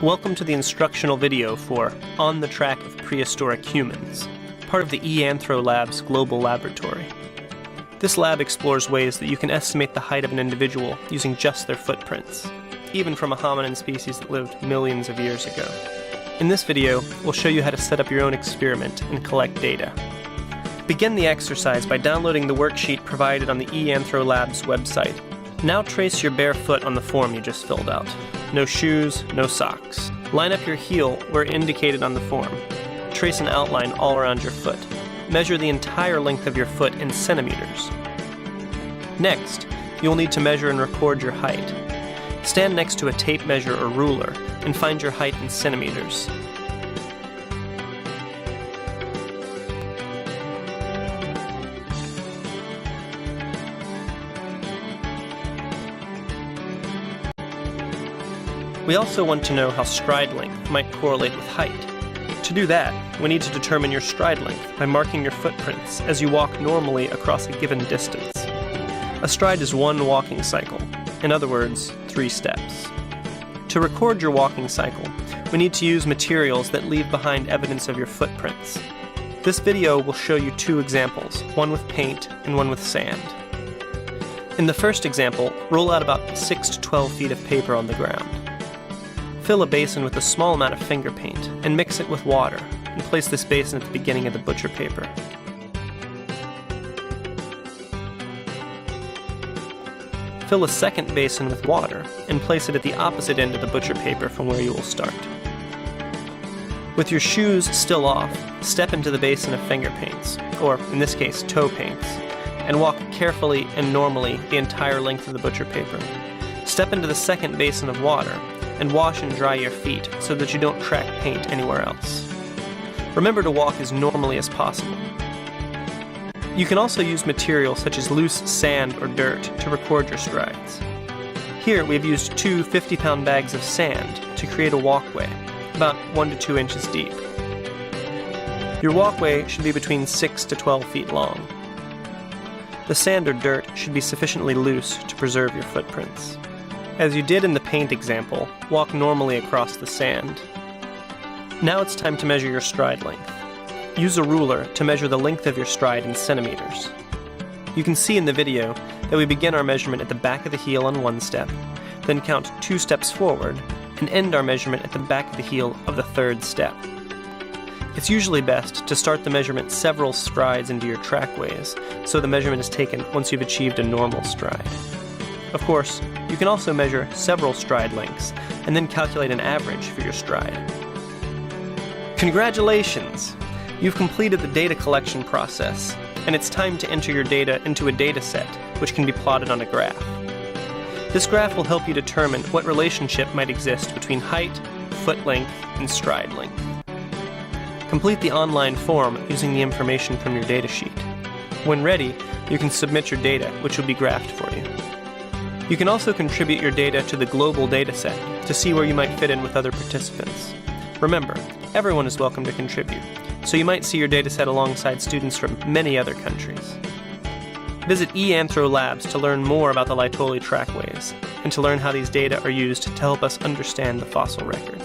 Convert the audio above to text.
Welcome to the instructional video for On the Track of Prehistoric Humans, part of the eAnthro Lab's global laboratory. This lab explores ways that you can estimate the height of an individual using just their footprints, even from a hominin species that lived millions of years ago. In this video, we'll show you how to set up your own experiment and collect data. Begin the exercise by downloading the worksheet provided on the eAnthro Lab's website. Now trace your bare foot on the form you just filled out. No shoes, no socks. Line up your heel where indicated on the form. Trace an outline all around your foot. Measure the entire length of your foot in centimeters. Next, you'll need to measure and record your height. Stand next to a tape measure or ruler and find your height in centimeters. We also want to know how stride length might correlate with height. To do that, we need to determine your stride length by marking your footprints as you walk normally across a given distance. A stride is one walking cycle, in other words, 3 steps. To record your walking cycle, we need to use materials that leave behind evidence of your footprints. This video will show you 2 examples, one with paint and one with sand. In the first example, roll out about 6 to 12 feet of paper on the ground. Fill a basin with a small amount of finger paint and mix it with water, and place this basin at the beginning of the butcher paper. Fill a second basin with water and place it at the opposite end of the butcher paper from where you will start. With your shoes still off, step into the basin of finger paints, or in this case toe paints, and walk carefully and normally the entire length of the butcher paper. Step into the second basin of water and wash and dry your feet so that you don't track paint anywhere else. Remember to walk as normally as possible. You can also use material such as loose sand or dirt to record your strides. Here we have used 2 50-pound bags of sand to create a walkway, about 1 to 2 inches deep. Your walkway should be between 6 to 12 feet long. The sand or dirt should be sufficiently loose to preserve your footprints. As you did in the paint example, walk normally across the sand. Now it's time to measure your stride length. Use a ruler to measure the length of your stride in centimeters. You can see in the video that we begin our measurement at the back of the heel on one step, then count 2 steps forward, and end our measurement at the back of the heel of the 3rd step. It's usually best to start the measurement several strides into your trackways, so the measurement is taken once you've achieved a normal stride. Of course, you can also measure several stride lengths, and then calculate an average for your stride. Congratulations! You've completed the data collection process, and it's time to enter your data into a data set, which can be plotted on a graph. This graph will help you determine what relationship might exist between height, foot length, and stride length. Complete the online form using the information from your datasheet. When ready, you can submit your data, which will be graphed for you. You can also contribute your data to the global dataset to see where you might fit in with other participants. Remember, everyone is welcome to contribute, so you might see your dataset alongside students from many other countries. Visit eAnthro Labs to learn more about the Laetoli Trackways, and to learn how these data are used to help us understand the fossil record.